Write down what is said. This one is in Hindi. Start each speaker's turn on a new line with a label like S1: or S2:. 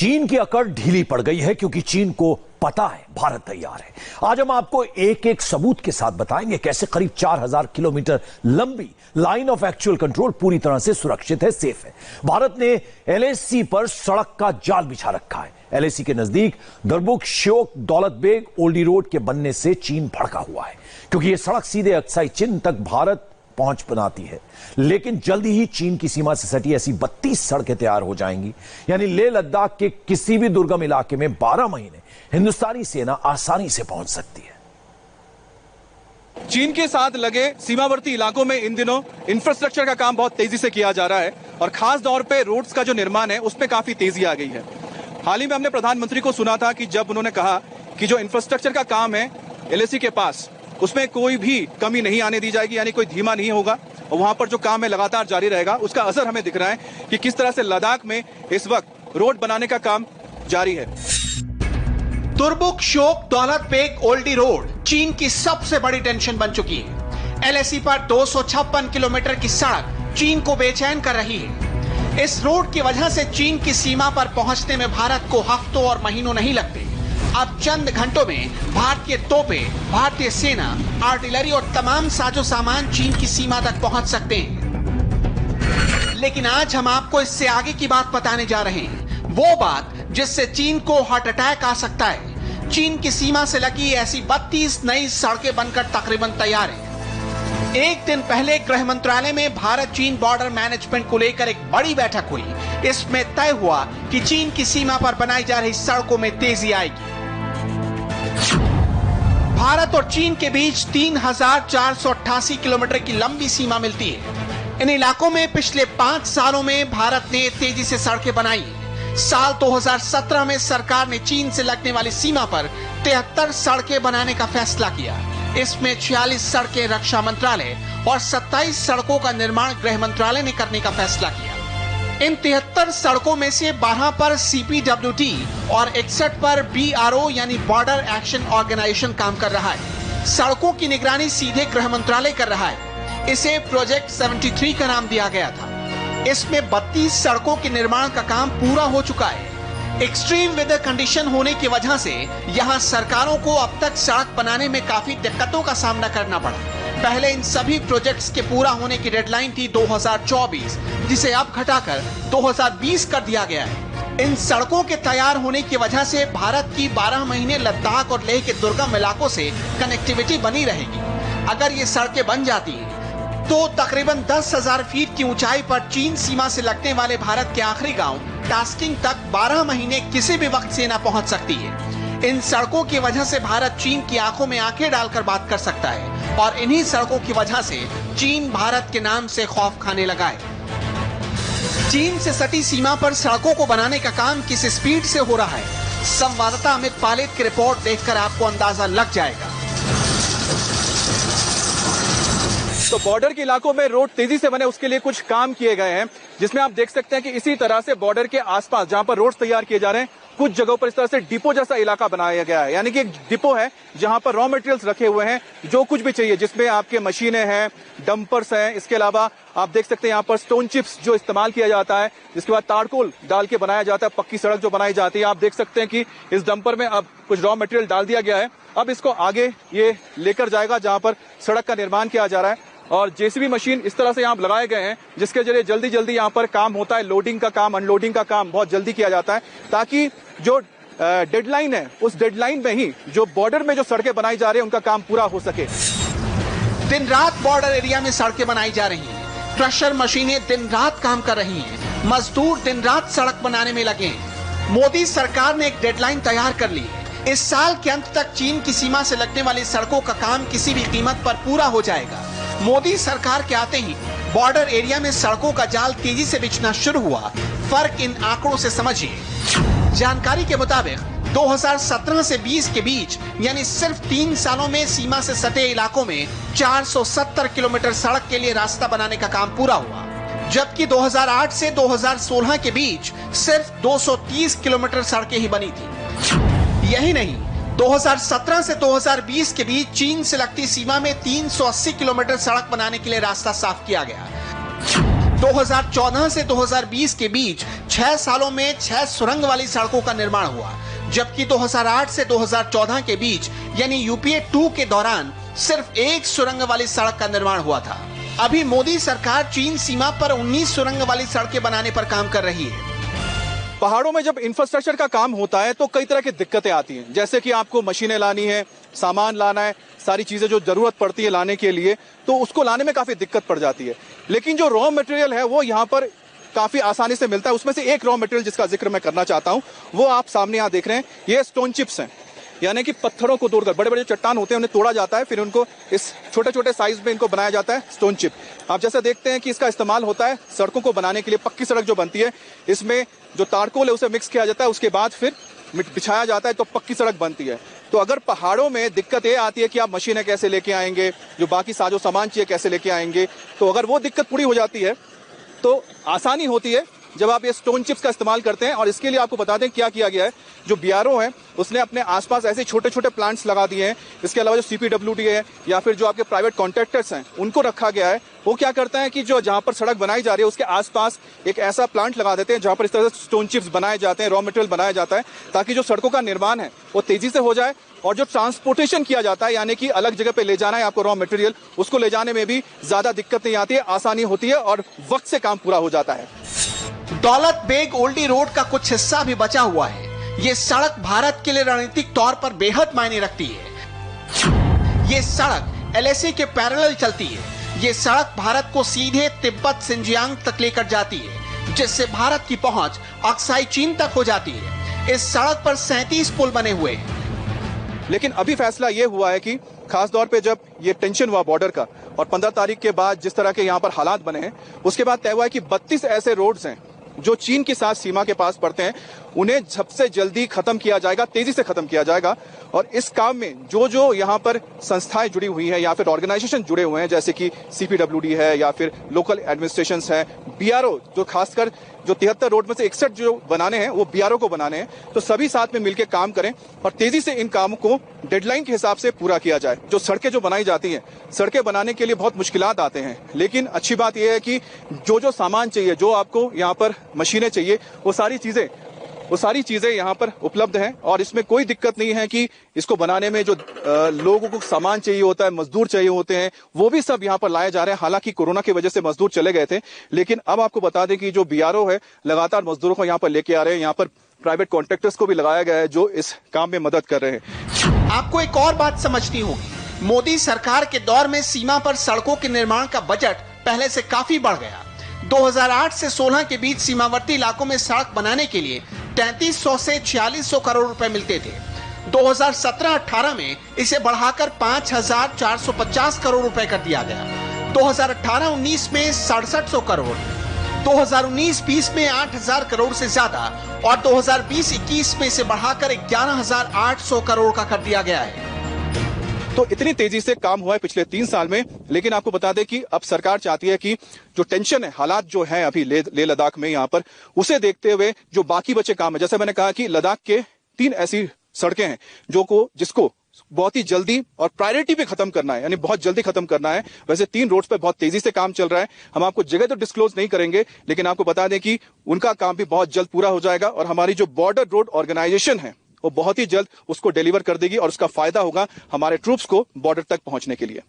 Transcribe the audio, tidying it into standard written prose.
S1: चीन की अकड़ ढीली पड़ गई है क्योंकि चीन को पता है भारत तैयार है। आज हम आपको एक एक सबूत के साथ बताएंगे कैसे करीब 4000 किलोमीटर लंबी लाइन ऑफ एक्चुअल कंट्रोल पूरी तरह से सुरक्षित है, सेफ है। भारत ने एलएसी पर सड़क का जाल बिछा रखा है। एलएसी के नजदीक दरबुक श्योक दौलत बेग ओल्डी रोड के बनने से चीन भड़का हुआ है क्योंकि यह सड़क सीधे अक्साई चिन तक भारत पहुंच बनाती है। लेकिन जल्दी ही चीन की सीमा से सटी ऐसी 32 सड़कें तैयार हो जाएंगी, यानी लेह लद्दाख के किसी भी दुर्गम इलाके में 12 महीने हिंदुस्तानी सेना आसानी से पहुंच सकती है।
S2: चीन के साथ लगे सीमावर्ती इलाकों में इन दिनों इंफ्रास्ट्रक्चर का काम बहुत तेजी से किया जा रहा है और खास तौर पे रोड्स का जो निर्माण है उसमें काफी तेजी आ गई है। हाल ही में हमने प्रधानमंत्री को सुना था कि जब उन्होंने कहा कि जो इंफ्रास्ट्रक्चर का काम है एलएसी के पास उसमें कोई भी कमी नहीं आने दी जाएगी, यानी कोई धीमा नहीं होगा और वहां पर जो काम है लगातार जारी रहेगा। उसका असर हमें दिख रहा है कि किस तरह से लद्दाख में इस वक्त रोड बनाने का काम जारी है।
S3: दुरबुक श्योक दौलत बेग ओल्डी रोड चीन की सबसे बड़ी टेंशन बन चुकी है। एलएसी पर 256 किलोमीटर की सड़क चीन को बेचैन कर रही है। इस रोड की वजह से चीन की सीमा पर पहुंचने में भारत को हफ्तों और महीनों नहीं लगते। अब चंद घंटों में भारतीय तोपें, भारतीय सेना, आर्टिलरी और तमाम साजो सामान चीन की सीमा तक पहुंच सकते हैं। लेकिन आज हम आपको इससे आगे की बात बताने जा रहे हैं, वो बात जिससे चीन को हार्ट अटैक आ सकता है। चीन की सीमा से लगी ऐसी 32 नई सड़कें बनकर तकरीबन तैयार हैं। एक दिन पहले गृह मंत्रालय में भारत चीन बॉर्डर मैनेजमेंट को लेकर एक बड़ी बैठक हुई। इसमें तय हुआ कि चीन की सीमा पर बनाई जा रही सड़कों में तेजी आएगी। भारत और चीन के बीच 3488 किलोमीटर की लंबी सीमा मिलती है। इन इलाकों में पिछले 5 सालों में भारत ने तेजी से सड़कें बनाई। साल 2017 में सरकार ने चीन से लगने वाली सीमा पर 73 सड़कें बनाने का फैसला किया। इसमें 46 सड़कें रक्षा मंत्रालय और 27 सड़कों का निर्माण गृह मंत्रालय ने करने का फैसला किया। इन 73 सड़कों में से 12 पर सीपीडब्ल्यूडी और 61 पर बीआरओ यानी बॉर्डर एक्शन ऑर्गेनाइजेशन काम कर रहा है। सड़कों की निगरानी सीधे गृह मंत्रालय कर रहा है। इसे प्रोजेक्ट 73 का नाम दिया गया था। इसमें 32 सड़कों के निर्माण का काम पूरा हो चुका है। एक्सट्रीम वेदर कंडीशन होने की वजह से यहाँ सरकारों को अब तक सड़क बनाने में काफी दिक्कतों का सामना करना पड़ा। पहले इन सभी प्रोजेक्ट्स के पूरा होने की डेडलाइन थी 2024, जिसे अब घटाकर 2020 कर दिया गया है। इन सड़कों के तैयार होने की वजह से भारत की 12 महीने लद्दाख और लेह के दुर्गम इलाकों से कनेक्टिविटी बनी रहेगी। अगर ये सड़कें बन जाती हैं तो तकरीबन 10,000 फीट की ऊंचाई पर चीन सीमा से लगने वाले भारत के आखिरी गांव टास्किंग तक 12 महीने किसी भी वक्त सेना पहुंच सकती है। इन सड़कों की वजह से भारत चीन की आंखों में आंखें डालकर बात कर सकता है और इन्हीं सड़कों की वजह से चीन भारत के नाम से खौफ खाने लगा है। चीन से सटी सीमा पर सड़कों को बनाने का काम किस स्पीड से हो रहा है, संवाददाता अमित पालेत की रिपोर्ट देखकर आपको अंदाजा लग जाएगा।
S2: तो बॉर्डर के इलाकों में रोड तेजी से बने उसके लिए कुछ काम किए गए हैं, जिसमें आप देख सकते हैं कि इसी तरह से बॉर्डर के आसपास जहां पर रोड तैयार किए जा रहे हैं, कुछ जगहों पर इस तरह से डिपो जैसा इलाका बनाया गया है। यानी कि एक डिपो है जहां पर रॉ मटेरियल्स रखे हुए हैं, जो कुछ भी चाहिए, जिसमें आपके मशीनें हैं, डंपर्स हैं। इसके अलावा आप देख सकते हैं यहाँ पर स्टोन चिप्स जो इस्तेमाल किया जाता है, जिसके बाद ताड़कोल डाल के बनाया जाता है, पक्की सड़क जो बनाई जाती है। आप देख सकते हैं कि इस डंपर में अब कुछ रॉ मटेरियल डाल दिया गया है। अब इसको आगे ये लेकर जाएगा जहां पर सड़क का निर्माण किया जा रहा है और जेसीबी मशीन इस तरह से यहाँ लगाए गए हैं, जिसके जरिए जल्दी जल्दी यहाँ पर काम होता है। लोडिंग का काम, अनलोडिंग का काम बहुत जल्दी किया जाता है, ताकि जो डेडलाइन है उस डेडलाइन में ही जो बॉर्डर में जो सड़कें बनाई जा रही है उनका काम पूरा हो सके।
S3: दिन रात बॉर्डर एरिया में सड़कें बनाई जा रही हैं। क्रशर मशीनें दिन रात काम कर रही हैं। मजदूर दिन रात सड़क बनाने में लगे हैं। मोदी सरकार ने एक डेडलाइन तैयार कर ली है। इस साल के अंत तक चीन की सीमा से लगने वाली सड़कों का काम किसी भी कीमत पर पूरा हो जाएगा। मोदी सरकार के आते ही बॉर्डर एरिया में सड़कों का जाल तेजी से बिछना शुरू हुआ। फर्क इन आंकड़ों से समझिए। जानकारी के मुताबिक 2017 से 20 के बीच यानी सिर्फ 3 सालों में सीमा से सटे इलाकों में 470 किलोमीटर सड़क के लिए रास्ता बनाने का काम पूरा हुआ, जबकि 2008 से 2016 के बीच सिर्फ 230 किलोमीटर सड़कें ही बनी थी। यही नहीं, 2017 से 2020 के बीच चीन से लगती सीमा में 380 किलोमीटर सड़क बनाने के लिए रास्ता साफ किया गया। 2014 से 2020 के बीच 6 सालों में 6 सुरंग वाली सड़कों का निर्माण हुआ, जबकि 2008 से 2014 के बीच यानी यूपीए 2 के दौरान सिर्फ 1 सुरंग वाली सड़क का निर्माण हुआ था। अभी मोदी सरकार चीन सीमा पर 19 सुरंग वाली सड़कें बनाने पर काम कर रही है।
S2: पहाड़ों में जब इंफ्रास्ट्रक्चर का काम होता है तो कई तरह की दिक्कतें आती हैं, जैसे कि आपको मशीनें लानी है, सामान लाना है, सारी चीजें जो जरूरत पड़ती है लाने के लिए, तो उसको लाने में काफी दिक्कत पड़ जाती है। लेकिन जो रॉ मटेरियल है वो यहाँ पर काफी आसानी से मिलता है। उसमें से एक रॉ मटेरियल जिसका जिक्र मैं करना चाहता हूँ वो आप सामने यहाँ देख रहे हैं, ये स्टोन चिप्स हैं, यानी कि पत्थरों को तोड़कर बड़े बड़े चट्टान होते हैं उन्हें तोड़ा जाता है, फिर उनको इस छोटे छोटे साइज में इनको बनाया जाता है स्टोन चिप। आप जैसे देखते हैं कि इसका इस्तेमाल होता है सड़कों को बनाने के लिए। पक्की सड़क जो बनती है इसमें जो तारकोल है उसे मिक्स किया जाता है, उसके बाद फिर बिछाया जाता है तो पक्की सड़क बनती है। तो अगर पहाड़ों में दिक्कत ये आती है कि आप मशीनें कैसे लेके आएंगे, जो बाकी साजो सामान चाहिए कैसे लेके आएंगे, तो अगर वो दिक्कत पूरी हो जाती है तो आसानी होती है जब आप ये स्टोन चिप्स का इस्तेमाल करते हैं। और इसके लिए आपको बता दें क्या किया गया है, जो बीआरओ है उसने अपने आसपास ऐसे छोटे छोटे प्लांट्स लगा दिए हैं। इसके अलावा जो सीपीडब्ल्यूडी है या फिर जो आपके प्राइवेट कॉन्ट्रैक्टर्स हैं उनको रखा गया है। वो क्या करता है कि जो जहां पर सड़क बनाई जा रही है उसके आसपास एक ऐसा प्लांट लगा देते हैं जहां पर इस तरह से स्टोन चिप्स बनाए जाते हैं, रॉ मटेरियल बनाया जाता है, ताकि जो सड़कों का निर्माण है वो तेजी से हो जाए। और जो ट्रांसपोर्टेशन किया जाता है, यानी कि अलग जगह पे ले जाना है आपको रॉ मटेरियल, उसको ले जाने में भी ज्यादा दिक्कत नहीं आती है, आसानी होती है और वक्त से काम पूरा हो जाता है।
S3: दौलत बेग ओल्डी रोड का कुछ हिस्सा भी बचा हुआ है। ये सड़क भारत के लिए रणनीतिक तौर पर बेहद मायने रखती है। ये सड़क एलएसी के पैरेलल चलती है। ये सड़क भारत को सीधे तिब्बत सिंजियांग तक लेकर जाती है, जिससे भारत की पहुंच अक्साई चीन तक हो जाती है। इस सड़क पर 37 पुल बने हुए हैं।
S2: लेकिन अभी फैसला यह हुआ है कि खास तौर पे जब ये टेंशन हुआ बॉर्डर का और 15 तारीख के बाद जिस तरह के यहाँ पर हालात बने हैं, उसके बाद तय हुआ है कि 32 ऐसे रोड्स हैं जो चीन के साथ सीमा के पास पड़ते हैं, उन्हें सबसे जल्दी खत्म किया जाएगा, तेजी से खत्म किया जाएगा। और इस काम में जो जो यहाँ पर संस्थाएं जुड़ी हुई हैं या फिर ऑर्गेनाइजेशन जुड़े हुए हैं, जैसे कि सीपीडब्ल्यूडी है या फिर लोकल एडमिनिस्ट्रेशंस है, बीआरओ जो खासकर जो 73 रोड में से 61 जो बनाने हैं वो बीआरओ को बनाने हैं, तो सभी साथ में मिलकर काम करें और तेजी से इन कामों को डेडलाइन के हिसाब से पूरा किया जाए। जो सड़कें जो बनाई जाती हैं, सड़कें बनाने के लिए बहुत मुश्किलात आते हैं, लेकिन अच्छी बात यह है कि जो जो सामान चाहिए, जो आपको यहाँ पर मशीनें चाहिए, वो सारी चीजें यहाँ पर उपलब्ध हैं। और इसमें कोई दिक्कत नहीं है कि इसको बनाने में जो लोगों को सामान चाहिए होता है, मजदूर चाहिए होते हैं, वो भी सब यहाँ पर लाए जा रहे हैं। हालांकि कोरोना की वजह से मजदूर चले गए थे, लेकिन अब आपको बता दें कि जो बीआरओ है लगातार मजदूरों को यहाँ पर लेके आ रहे हैं। यहाँ पर प्राइवेट कॉन्ट्रैक्टर्स को भी लगाया गया है जो इस काम में मदद कर रहे हैं।
S3: आपको एक और बात समझनी होगी, मोदी सरकार के दौर में सीमा पर सड़कों के निर्माण का बजट पहले से काफी बढ़ गया। 2008 से 16 के बीच सीमावर्ती इलाकों में सड़क बनाने के लिए 3300 से 4600 करोड़ रुपए मिलते थे। 2017-18 में इसे बढ़ाकर 5450 करोड़ रुपए कर दिया गया। 2018-19 में 6700 करोड़, 2019-20 में 8000 करोड़ से ज्यादा और 2020-21 में इसे बढ़ाकर 11800 करोड़ का कर दिया गया है।
S2: तो इतनी तेजी से काम हुआ है पिछले 3 साल में। लेकिन आपको बता दें कि अब सरकार चाहती है कि जो टेंशन है, हालात जो है अभी लेह लद्दाख में यहाँ पर, उसे देखते हुए जो बाकी बचे काम है, जैसे मैंने कहा कि लद्दाख के 3 ऐसी सड़कें हैं जिसको बहुत ही जल्दी और प्रायोरिटी पे खत्म करना है, यानी बहुत जल्दी खत्म करना है। वैसे 3 रोड्स पे बहुत तेजी से काम चल रहा है। हम आपको जगह तो डिस्क्लोज नहीं करेंगे, लेकिन आपको बता दें कि उनका काम भी बहुत जल्द पूरा हो जाएगा और हमारी जो बॉर्डर रोड ऑर्गेनाइजेशन है वो बहुत ही जल्द उसको डिलीवर कर देगी और उसका फायदा होगा हमारे ट्रूप्स को बॉर्डर तक पहुंचने के लिए।